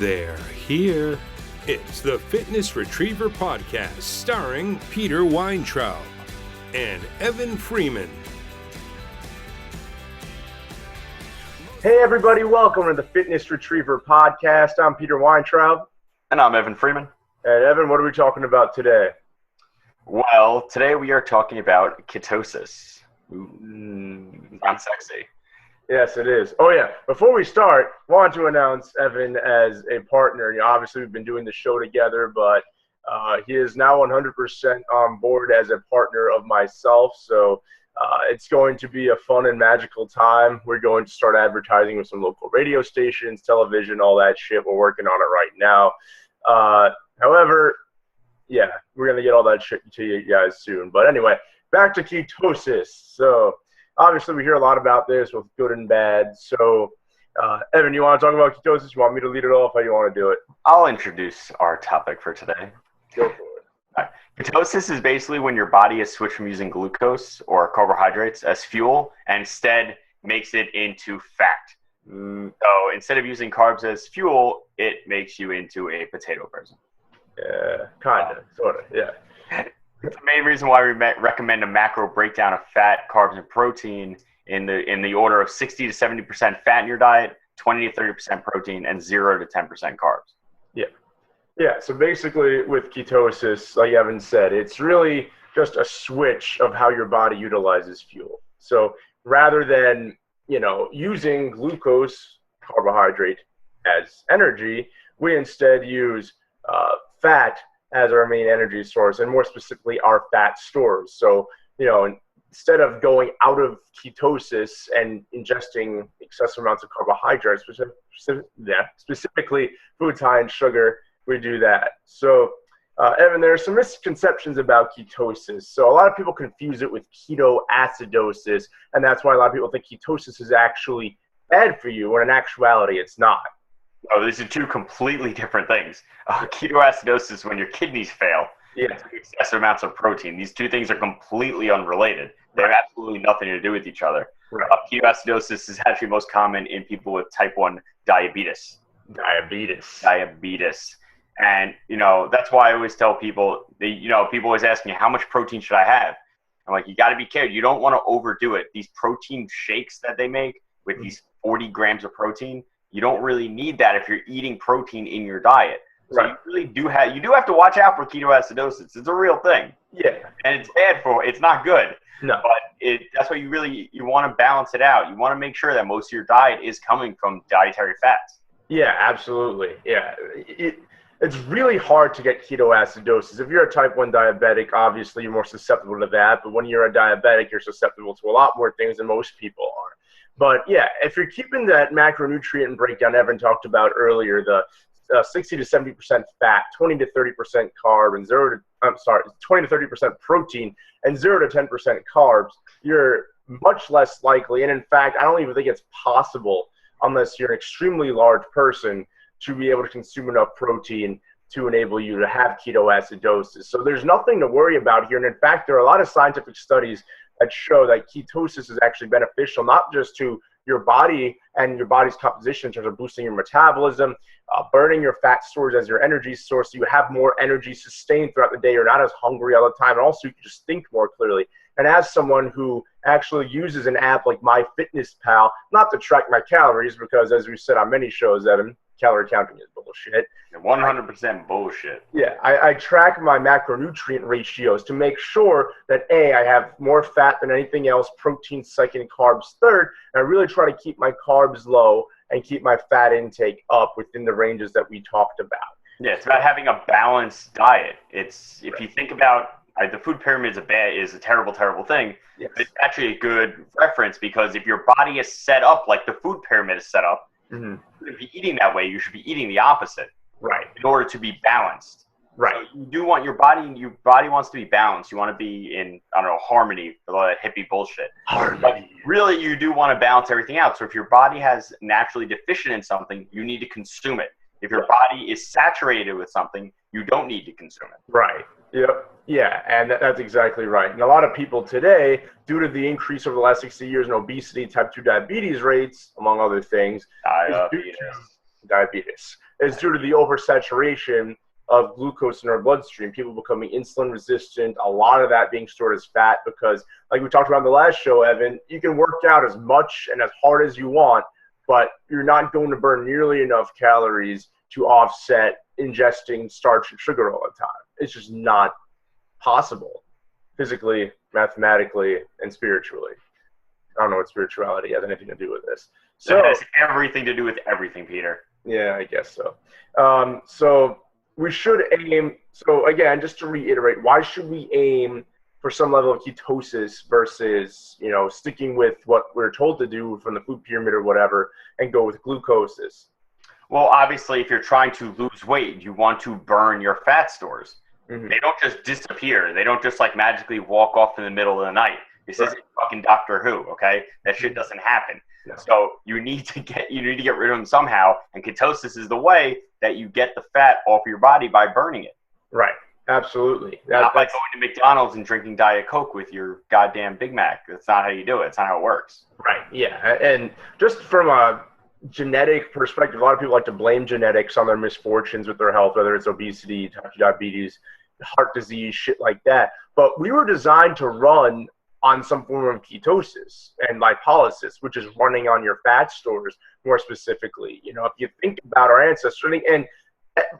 They're here. It's the Fitness Retriever Podcast starring Peter Weintraub and Evan Freeman. Hey everybody, welcome to the Fitness Retriever Podcast. I'm Peter Weintraub. And I'm Evan Freeman. And Evan, what are we talking about today? Well, today we are talking about ketosis. Sounds sexy. Yes, it is. Oh yeah, before we start, I want to announce Evan as a partner. Obviously we've been doing the show together, but he is now 100% on board as a partner of myself. So it's going to be a fun and magical time. We're going to start advertising with some local radio stations, television, all that shit. We're working on it right now. However, yeah, we're going to get all that shit to you guys soon. But anyway, back to ketosis. So obviously we hear a lot about this with good and bad. So Evan, you want to talk about ketosis? You want me to lead it off? How do you want to do it? I'll introduce our topic for today. Go for it. Right. Ketosis is basically when your body has switched from using glucose or carbohydrates as fuel and instead makes it into fat. So instead of using carbs as fuel, it makes you into a potato person. Yeah, kind of, sort of, yeah. The main reason why we recommend a macro breakdown of fat, carbs, and protein in the order of 60 to 70% fat in your diet, 20 to 30% protein, and 0 to 10% carbs. Yeah. Yeah, so basically with ketosis, like Evan said, it's really just a switch of how your body utilizes fuel. So rather than, using glucose, carbohydrate, as energy, we instead use fat as our main energy source, and more specifically our fat stores. So, instead of going out of ketosis and ingesting excessive amounts of carbohydrates, specifically foods high in sugar, we do that. So, Evan, there are some misconceptions about ketosis. So a lot of people confuse it with ketoacidosis, and that's why a lot of people think ketosis is actually bad for you, when in actuality it's not. Oh, these are two completely different things. Ketoacidosis is when your kidneys fail. Yeah. Excessive amounts of protein. These two things are completely unrelated. They have absolutely nothing to do with each other. Right. Ketoacidosis is actually most common in people with type 1 diabetes. Diabetes. And, that's why I always tell people, people always ask me, how much protein should I have? I'm like, you got to be careful. You don't want to overdo it. These protein shakes that they make with these 40 grams of protein, you don't really need that if you're eating protein in your diet. So right. You really do have to watch out for ketoacidosis. It's a real thing. Yeah. And it's not good. No. But that's why you want to balance it out. You want to make sure that most of your diet is coming from dietary fats. Yeah, absolutely. Yeah. It's really hard to get ketoacidosis. If you're a type 1 diabetic, obviously you're more susceptible to that. But when you're a diabetic, you're susceptible to a lot more things than most people are. But yeah, if you're keeping that macronutrient breakdown Evan talked about earlier, the 60 to 70% fat, 20 to 30% carb, and 20 to 30% protein, and 0 to 10% carbs, you're much less likely, and in fact, I don't even think it's possible, unless you're an extremely large person, to be able to consume enough protein to enable you to have ketoacidosis. So there's nothing to worry about here, and in fact, there are a lot of scientific studies that show that ketosis is actually beneficial, not just to your body and your body's composition in terms of boosting your metabolism, burning your fat stores as your energy source, so you have more energy sustained throughout the day. You're not as hungry all the time, and also you can just think more clearly. And as someone who actually uses an app like MyFitnessPal, not to track my calories, because as we said on many shows, Evan, calorie counting is bullshit. 100% bullshit. Yeah, I track my macronutrient ratios to make sure that A, I have more fat than anything else, protein second, carbs third, and I really try to keep my carbs low and keep my fat intake up within the ranges that we talked about. Yeah, it's about having a balanced diet. If you think about the food pyramid is a terrible, terrible thing. Yes. It's actually a good reference, because if your body is set up like the food pyramid is set up, you shouldn't be eating that way. You should be eating the opposite. Right. In order to be balanced. Right. So you do want your body wants to be balanced. You want to be in, harmony, for all that hippie bullshit. Harmony. But really, you do want to balance everything out. So if your body has naturally deficient in something, you need to consume it. If your body is saturated with something, you don't need to consume it. Right. Yep. Yeah, and that's exactly right. And a lot of people today, due to the increase over the last 60 years in obesity, type 2 diabetes rates, among other things, diabetes. It's due to the oversaturation of glucose in our bloodstream, people becoming insulin resistant, a lot of that being stored as fat because, like we talked about in the last show, Evan, you can work out as much and as hard as you want, but you're not going to burn nearly enough calories to offset ingesting starch and sugar all the time. It's just not possible physically, mathematically, and spiritually. I don't know what spirituality has anything to do with this. So it has everything to do with everything, Peter. Yeah, I guess so. So we should aim, so again, just to reiterate, why should we aim for some level of ketosis versus, sticking with what we're told to do from the food pyramid or whatever and go with glucosis? Well, obviously, if you're trying to lose weight, you want to burn your fat stores. Mm-hmm. They don't just disappear. They don't just magically walk off in the middle of the night. This isn't fucking Doctor Who, okay? That shit doesn't happen. No. So you need to get rid of them somehow, and ketosis is the way that you get the fat off your body by burning it. Right. Absolutely. Not by going to McDonald's and drinking Diet Coke with your goddamn Big Mac. That's not how you do it. It's not how it works. Right. Yeah. And just from a genetic perspective, a lot of people like to blame genetics on their misfortunes with their health, whether it's obesity, type 2 diabetes, heart disease, shit like that. But we were designed to run on some form of ketosis and lipolysis, which is running on your fat stores more specifically. If you think about our ancestors, and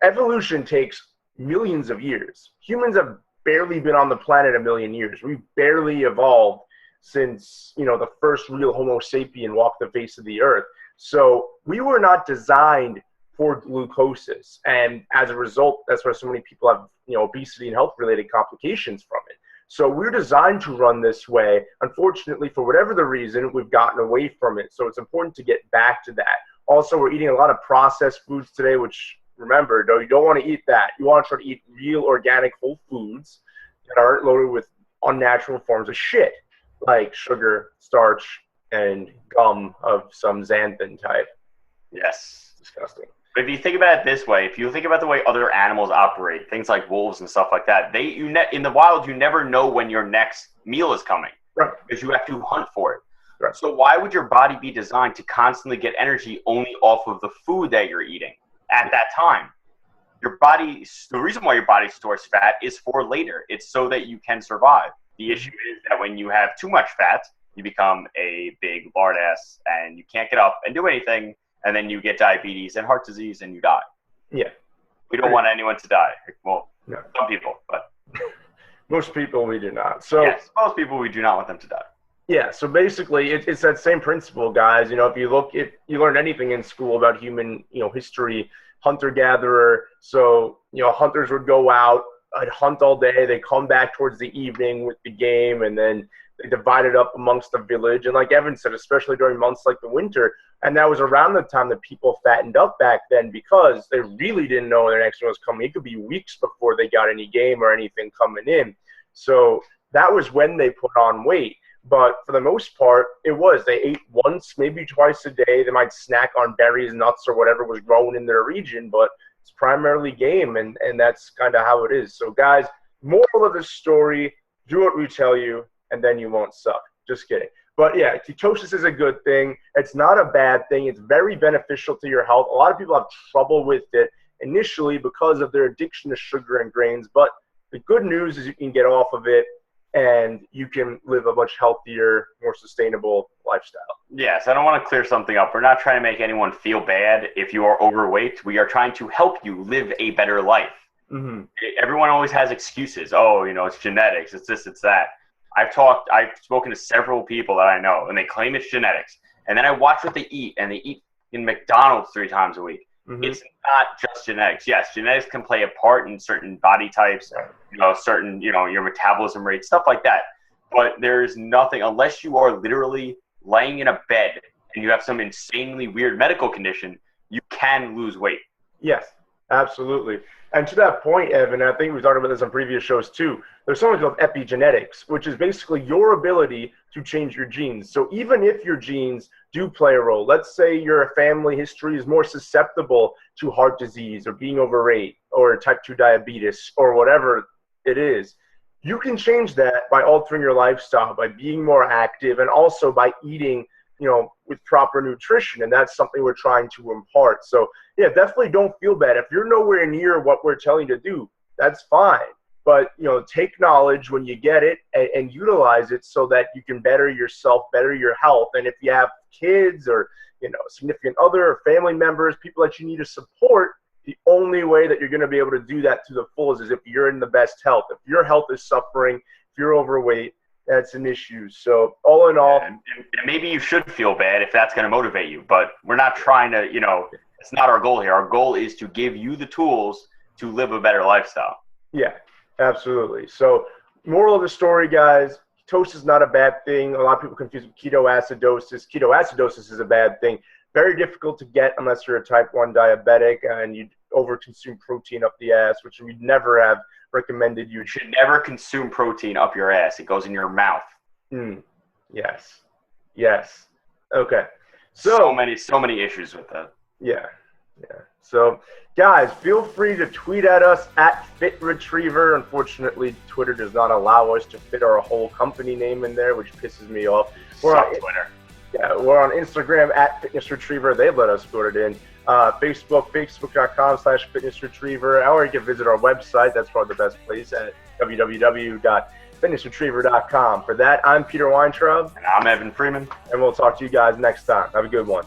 evolution takes millions of years. Humans have barely been on the planet a million years. We've barely evolved since, the first real Homo sapien walked the face of the earth. So we were not designed for glucosis. And as a result, that's why so many people have, obesity and health-related complications from it. So we're designed to run this way. Unfortunately, for whatever the reason, we've gotten away from it. So it's important to get back to that. Also, we're eating a lot of processed foods today, which, remember, though, you don't want to eat that. You want to try to eat real organic whole foods that aren't loaded with unnatural forms of shit, like sugar, starch, and gum of some xanthan type. Yes. Disgusting. But if you think about it this way, if you think about the way other animals operate, things like wolves and stuff like that, in the wild, you never know when your next meal is coming. Right. Because you have to hunt for it. Right. So why would your body be designed to constantly get energy only off of the food that you're eating at that time? The reason why your body stores fat is for later. It's so that you can survive. The issue is that when you have too much fat, you become a big lard ass and you can't get up and do anything. And then you get diabetes and heart disease and you die. Yeah. We don't want anyone to die. Well, no. Some people, but. Most people we do not. So yes, most people we do not want them to die. Yeah, so basically it's that same principle, guys. If you learn anything in school about human, history, hunter-gatherer. So, hunters would go out, I'd hunt all day. They come back towards the evening with the game, and then they divide it up amongst the village. And like Evan said, especially during months like the winter, and that was around the time that people fattened up back then because they really didn't know when their next one was coming. It could be weeks before they got any game or anything coming in. So that was when they put on weight. But for the most part, they ate once, maybe twice a day. They might snack on berries, nuts, or whatever was grown in their region, but it's primarily game, and that's kind of how it is. So guys, moral of the story, do what we tell you, and then you won't suck. Just kidding. But yeah, ketosis is a good thing. It's not a bad thing. It's very beneficial to your health. A lot of people have trouble with it initially because of their addiction to sugar and grains. But the good news is you can get off of it and you can live a much healthier, more sustainable lifestyle. Yes, I don't want to clear something up. We're not trying to make anyone feel bad if you are overweight. We are trying to help you live a better life. Mm-hmm. Everyone always has excuses. Oh, it's genetics. It's this, it's that. I've spoken to several people that I know, and they claim it's genetics. And then I watch what they eat, and they eat in McDonald's 3 times a week. Mm-hmm. It's not just genetics. Yes, genetics can play a part in certain body types, certain, your metabolism rate, stuff like that. But there's nothing, unless you are literally laying in a bed and you have some insanely weird medical condition, you can lose weight. Yes, absolutely. And to that point, Evan, I think we've talked about this on previous shows too, there's something called epigenetics, which is basically your ability to change your genes. So even if your genes do play a role, let's say your family history is more susceptible to heart disease or being overweight or type 2 diabetes or whatever it is, you can change that by altering your lifestyle, by being more active, and also by eating with proper nutrition, and that's something we're trying to impart. So yeah, definitely don't feel bad. If you're nowhere near what we're telling you to do, that's fine. But, take knowledge when you get it and utilize it so that you can better yourself, better your health. And if you have kids or, significant other or family members, people that you need to support, the only way that you're going to be able to do that to the fullest is if you're in the best health. If your health is suffering, if you're overweight, that's an issue. So all in all. And maybe you should feel bad if that's going to motivate you. But we're not trying to, it's not our goal here. Our goal is to give you the tools to live a better lifestyle. Yeah. Absolutely. So moral of the story, guys, ketosis is not a bad thing. A lot of people confuse with ketoacidosis. Ketoacidosis is a bad thing. Very difficult to get unless you're a type 1 diabetic and you overconsume protein up the ass, which we never have recommended you. You should never consume protein up your ass. It goes in your mouth. Yes. Okay. So many issues with that. Yeah. So, guys, feel free to tweet at us at FitRetriever. Unfortunately, Twitter does not allow us to fit our whole company name in there, which pisses me off. We're on Twitter. Yeah, we're on Instagram at FitnessRetriever. They've let us put it in. Facebook, facebook.com/FitnessRetriever. Or you can visit our website. That's probably the best place at www.fitnessretriever.com. For that, I'm Peter Weintraub. And I'm Evan Freeman. And we'll talk to you guys next time. Have a good one.